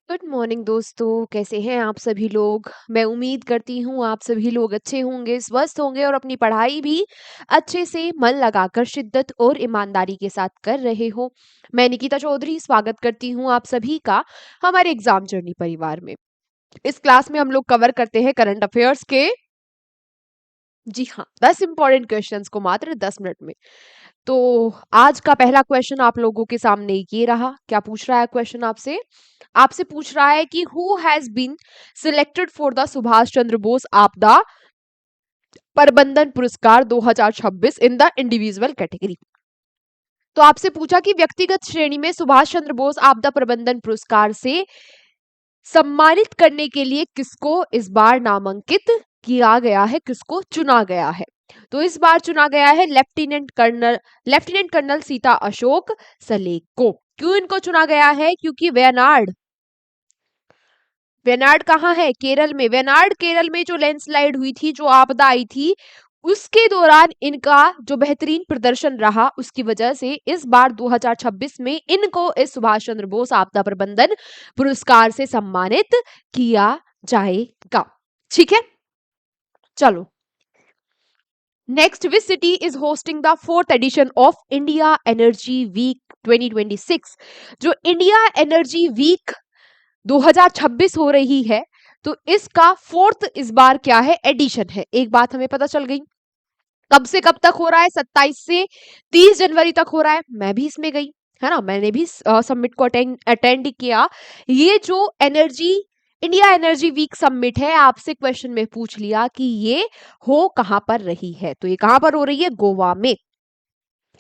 Good morning दोस्तों, कैसे हैं आप सभी लोग। मैं उम्मीद करती हूँ आप सभी लोग अच्छे होंगे, स्वस्थ होंगे और अपनी पढ़ाई भी अच्छे से मन लगाकर शिद्दत और ईमानदारी के साथ कर रहे हो। मैं निकिता चौधरी स्वागत करती हूँ आप सभी का हमारे एग्जाम जर्नी परिवार में। इस क्लास में हम लोग कवर करते हैं करंट अफेयर्स के, जी हाँ, 10 इंपॉर्टेंट क्वेश्चंस को मात्र 10 मिनट में। तो आज का पहला क्वेश्चन आप लोगों के सामने ये रहा। क्या पूछ रहा है क्वेश्चन आपसे? आपसे पूछ रहा है कि who has been selected for the Subhash Chandra Bose आपदा प्रबंधन पुरस्कार 2026 इन द इंडिविजुअल कैटेगरी। तो आपसे पूछा कि व्यक्तिगत श्रेणी में सुभाष चंद्र बोस आपदा प्रबंधन पुरस्कार से सम्मानित करने के लिए किसको इस बार नामांकित किया गया है, किसको चुना गया है? तो इस बार चुना गया है लेफ्टिनेंट कर्नल सीता अशोक सलेख को। क्यों इनको चुना गया है? क्योंकि वेनाड कहाँ है? केरल में। वेनाड केरल में जो लैंडस्लाइड हुई थी, जो आपदा आई थी, उसके दौरान इनका जो बेहतरीन प्रदर्शन रहा, उसकी वजह से इस बार 2026 में इनको इस सुभाष चंद्र बोस आपदा प्रबंधन पुरस्कार से सम्मानित किया जाएगा। ठीक है, चलो next. Which city is hosting the 4th edition of India energy week 2026? जो इंडिया एनर्जी वीक 2026 हो रही है, तो इसका 4th इस बार क्या है? एडिशन है। एक बात हमें पता चल गई। कब से कब तक हो रहा है? 27 से 30 जनवरी तक हो रहा है। मैं भी इसमें गई, है ना, मैंने भी समिट को अटेंड किया। ये जो इंडिया एनर्जी वीक समिट है, आपसे क्वेश्चन में पूछ लिया कि ये हो कहां पर रही है, तो ये कहां पर हो रही है? गोवा में।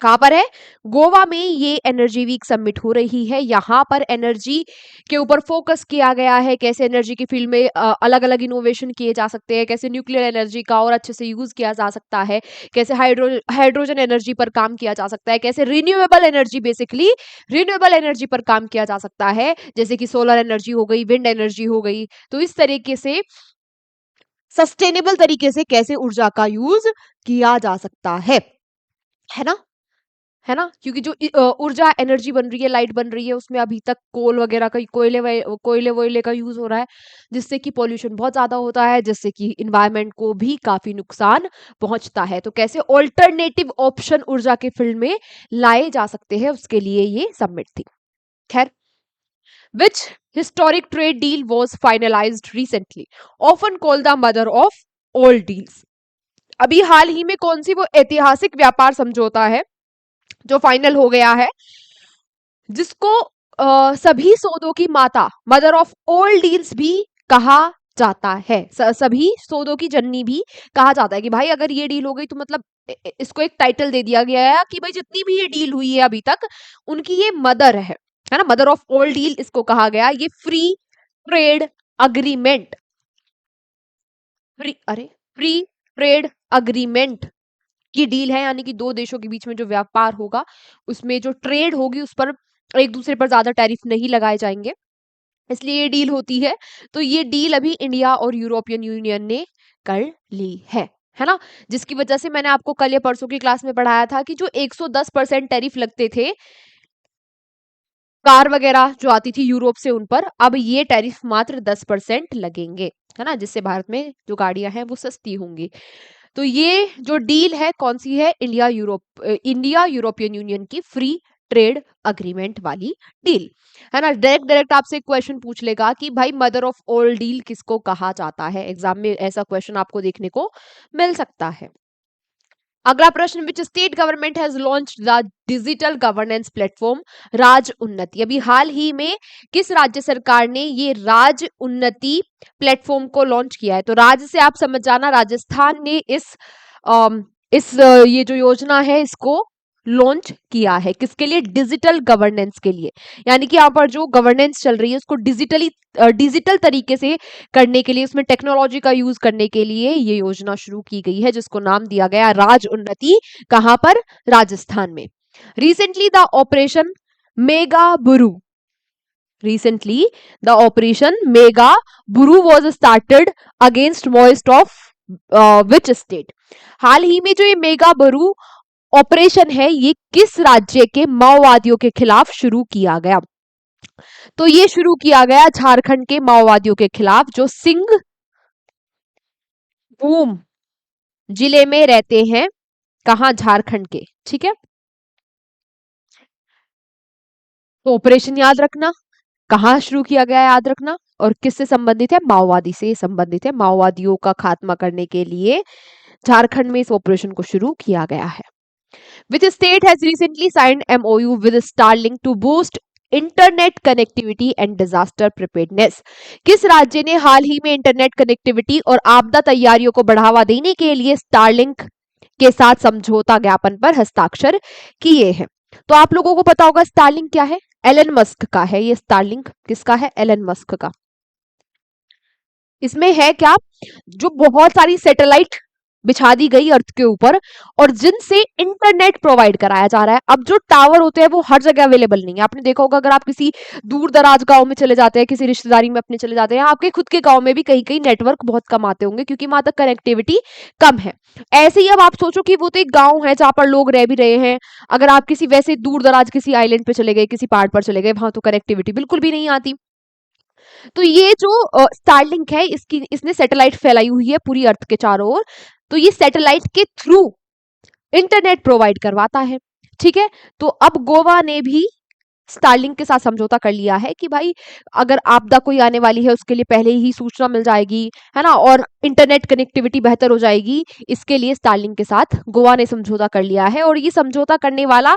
कहां पर है? गोवा में ये एनर्जी वीक समिट हो रही है। यहाँ पर एनर्जी के ऊपर फोकस किया गया है, कैसे एनर्जी की फील्ड में अलग अलग इनोवेशन किए जा सकते हैं, कैसे न्यूक्लियर एनर्जी का और अच्छे से यूज किया जा सकता है, कैसे हाइड्रोजन एनर्जी पर काम किया जा सकता है, कैसे रिन्यूएबल एनर्जी पर काम किया जा सकता है, जैसे कि सोलर एनर्जी हो गई, विंड एनर्जी हो गई। तो इस तरीके से सस्टेनेबल तरीके से कैसे ऊर्जा का यूज किया जा सकता है ना, है ना। क्योंकि जो ऊर्जा एनर्जी बन रही है, लाइट बन रही है, उसमें अभी तक कोल वगैरह का कोयले वोयले का यूज हो रहा है, जिससे कि पॉल्यूशन बहुत ज्यादा होता है, जिससे कि इन्वायरमेंट को भी काफी नुकसान पहुंचता है। तो कैसे ऑल्टरनेटिव ऑप्शन ऊर्जा के फील्ड में लाए जा सकते हैं, उसके लिए ये सबमिट थी। खैर, which historic trade deal was finalized recently, often called the mother of all deals? अभी हाल ही में कौन सी वो ऐतिहासिक व्यापार समझौता है जो फाइनल हो गया है, जिसको सभी सौदों की माता, मदर ऑफ ऑल डील्स भी कहा जाता है? सभी सौदों की जननी भी कहा जाता है कि भाई अगर ये डील हो गई तो मतलब इसको एक टाइटल दे दिया गया है कि भाई जितनी भी ये डील हुई है अभी तक, उनकी ये मदर है ना, मदर ऑफ ऑल डील इसको कहा गया। ये free trade agreement, free trade agreement की डील है, यानी कि दो देशों के बीच में जो व्यापार होगा, उसमें जो ट्रेड होगी उस पर एक दूसरे पर ज्यादा टैरिफ नहीं लगाए जाएंगे, इसलिए ये डील होती है। तो ये डील अभी इंडिया और यूरोपियन यूनियन ने कर ली है ना, जिसकी वजह से मैंने आपको कल या परसों की क्लास में पढ़ाया था कि जो 110% टैरिफ लगते थे कार वगैरह जो आती थी यूरोप से, उन पर अब ये टैरिफ मात्र 10% लगेंगे, है ना, जिससे भारत में जो गाड़ियां हैं वो सस्ती होंगी। तो ये जो डील है कौन सी है? इंडिया यूरोपियन यूनियन की फ्री ट्रेड अग्रीमेंट वाली डील, है ना। डायरेक्ट आपसे क्वेश्चन पूछ लेगा कि भाई मदर ऑफ ऑल डील किसको कहा जाता है, एग्जाम में ऐसा क्वेश्चन आपको देखने को मिल सकता है। अगला प्रश्न, which state government has launched the digital governance platform Raj Unnati? अभी हाल ही में किस राज्य सरकार ने ये राज उन्नति प्लेटफॉर्म को लॉन्च किया है? तो राज्य से आप समझ जाना, राजस्थान ने ये जो योजना है इसको लॉन्च किया है। किसके लिए? डिजिटल गवर्नेंस के लिए, यानी कि यहाँ पर जो गवर्नेंस चल रही है उसको डिजिटल तरीके से करने के लिए, उसमें टेक्नोलॉजी का यूज करने के लिए ये योजना शुरू की गई है, जिसको नाम दिया गया राज उन्नति। कहां पर? राजस्थान में। Recently the operation Megaburu recently the operation mega buru was started against moist of which state? हाल ही में जो ये मेगा बरू ऑपरेशन है, ये किस राज्य के माओवादियों के खिलाफ शुरू किया गया? तो ये शुरू किया गया झारखंड के माओवादियों के खिलाफ जो सिंहभूम जिले में रहते हैं, कहाँ, झारखंड के, ठीक है। तो ऑपरेशन याद रखना, कहाँ शुरू किया गया है याद रखना, और किससे संबंधित है, माओवादी से संबंधित है। माओवादियों का खात्मा करने के लिए झारखंड में इस ऑपरेशन को शुरू किया गया है। Which state has recently signed MOU with Starlink to boost internet connectivity and disaster preparedness? किस राज्य ने हाल ही में इंटरनेट कनेक्टिविटी और आपदा तैयारियों को बढ़ावा देने के लिए स्टारलिंक के साथ समझौता ज्ञापन पर हस्ताक्षर किए हैं? तो आप लोगों को पता होगा स्टारलिंक क्या है, एलन मस्क का है ये। स्टारलिंक किसका है, एलन मस्क का। इसमें है क्या, जो बहुत सारी सैटेलाइट बिछा दी गई अर्थ के ऊपर और जिनसे इंटरनेट प्रोवाइड कराया जा रहा है। अब जो टावर होते हैं वो हर जगह अवेलेबल नहीं है। आपने देखा होगा अगर आप किसी दूर दराज गांव में चले जाते हैं, किसी रिश्तेदारी में अपने चले जाते हैं, आपके खुद के गांव में भी कहीं कहीं नेटवर्क बहुत कम आते होंगे क्योंकि वहां तक कनेक्टिविटी कम है। ऐसे ही अब आप सोचो कि वो तो एक गाँव है जहां पर लोग रह भी रहे हैं। अगर आप किसी वैसे दूर दराज किसी आइलैंड पे चले गए, किसी पहाड़ पर चले गए, वहां तो कनेक्टिविटी बिल्कुल भी नहीं आती। तो ये जो स्टारलिंक है, इसकी इसने सैटेलाइट फैलाई हुई है पूरी अर्थ के चारों ओर। तो ये सैटेलाइट के थ्रू इंटरनेट प्रोवाइड करवाता है, ठीक है। तो अब गोवा ने भी स्टारलिंक के साथ समझौता कर लिया है कि भाई अगर आपदा कोई आने वाली है उसके लिए पहले ही सूचना मिल जाएगी, है ना, और इंटरनेट कनेक्टिविटी बेहतर हो जाएगी। इसके लिए स्टारलिंक के साथ गोवा ने समझौता कर लिया है और ये समझौता करने वाला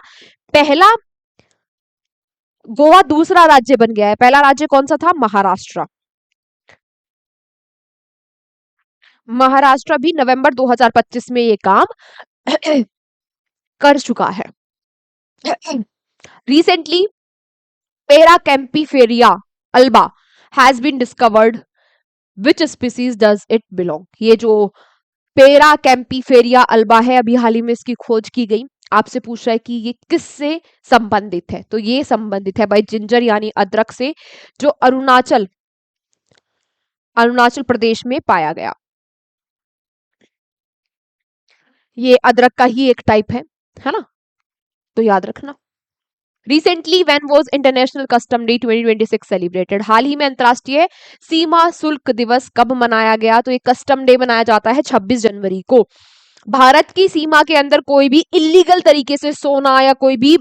पहला गोवा दूसरा राज्य बन गया है। पहला राज्य कौन सा था, महाराष्ट्र। महाराष्ट्र भी नवंबर 2025 में ये काम कर चुका है। Recently para campiferia alba has been discovered, which species does it belong? ये जो पेरा कैंपीफेरिया अल्बा है, अभी हाल ही में इसकी खोज की गई। आपसे पूछ रहा है कि ये किससे संबंधित है, तो ये संबंधित है भाई जिंजर यानी अदरक से, जो अरुणाचल अरुणाचल प्रदेश में पाया गया। ये अदरक का ही एक टाइप है ना, तो याद रखना। Recently when was international custom day 2026 celebrated? हाल ही में अंतरराष्ट्रीय सीमा शुल्क दिवस कब मनाया गया? तो ये कस्टम डे मनाया जाता है 26 जनवरी को। भारत की सीमा के अंदर कोई भी इलीगल तरीके से सोना या कोई भी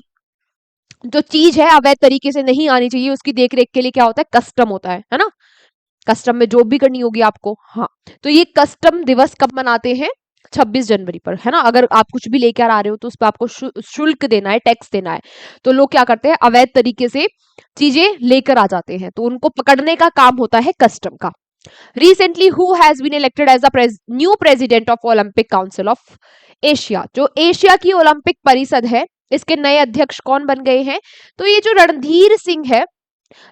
जो चीज है अवैध तरीके से नहीं आनी चाहिए, उसकी देखरेख के लिए क्या होता है, कस्टम होता है ना। कस्टम में जॉब भी करनी होगी आपको, हाँ। तो ये कस्टम दिवस कब मनाते हैं, 26 जनवरी पर, है ना। अगर आप कुछ भी लेकर आ रहे हो तो उस पर आपको शुल्क देना है, टैक्स देना है। तो लोग क्या करते हैं, अवैध तरीके से चीजें लेकर आ जाते हैं, तो उनको पकड़ने का काम होता है कस्टम का। Recently who has been elected as a new president of Olympic council of Asia? जो एशिया की ओलंपिक परिषद है, इसके नए अध्यक्ष कौन बन गए हैं? तो ये जो रणधीर सिंह है,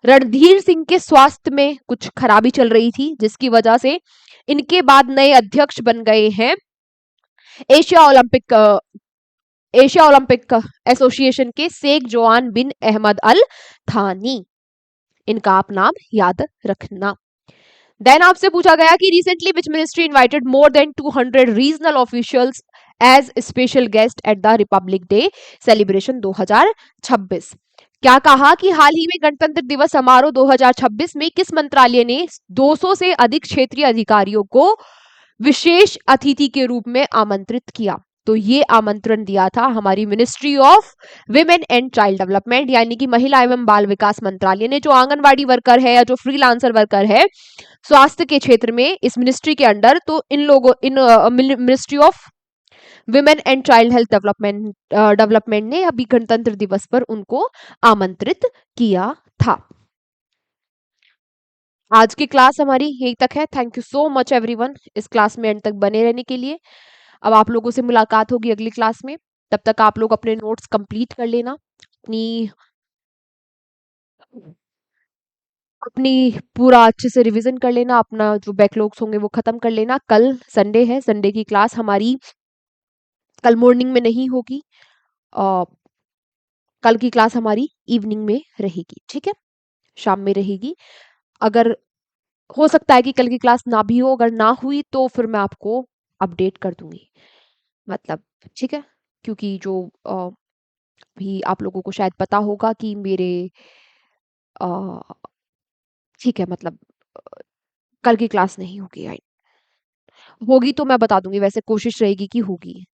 रणधीर सिंह के स्वास्थ्य में कुछ खराबी चल रही थी जिसकी वजह से इनके बाद नए अध्यक्ष बन गए हैं Asia Olympic Asia Olympic association के शेख जोआन बिन अहमद अल थानी। इनका आप नाम याद रखना। देन आपसे पूछा गया कि recently which ministry invited more than 200 regional officials as special guest at the republic day celebration 2026? क्या कहा कि हाल ही में गणतंत्र दिवस समारोह 2026 में किस मंत्रालय ने 200 से अधिक क्षेत्रीय अधिकारियों को विशेष अतिथि के रूप में आमंत्रित किया? तो ये आमंत्रण दिया था हमारी ministry of women and child development, यानी कि महिला एवं बाल विकास मंत्रालय ने। जो आंगनवाड़ी वर्कर है या जो फ्रीलांसर वर्कर है स्वास्थ्य के क्षेत्र में इस मिनिस्ट्री के अंडर, तो इन लोगों इन ministry of women and child health development ने अभी गणतंत्र दिवस पर उनको आमंत्रित किया था। आज की क्लास हमारी यही तक है। Thank you so much everyone इस क्लास में एंड तक बने रहने के लिए। अब आप लोगों से मुलाकात होगी अगली क्लास में। तब तक आप लोग अपने नोट्स कंप्लीट कर लेना, अपनी अपनी पूरा अच्छे से रिवीजन कर लेना, अपना जो बैकलॉग्स होंगे वो खत्म कर लेना। कल संडे है, संडे की क्लास हमारी कल मॉर्निंग में नहीं होगी, कल की क्लास हमारी इवनिंग में रहेगी, ठीक है, शाम में रहेगी। अगर हो सकता है कि कल की क्लास ना भी हो, अगर ना हुई तो फिर मैं आपको अपडेट कर दूंगी, मतलब, ठीक है। क्योंकि जो भी आप लोगों को शायद पता होगा कि मेरे अ, ठीक है मतलब कल की क्लास नहीं होगी आई होगी तो मैं बता दूँगी वैसे कोशिश रहेगी कि होगी।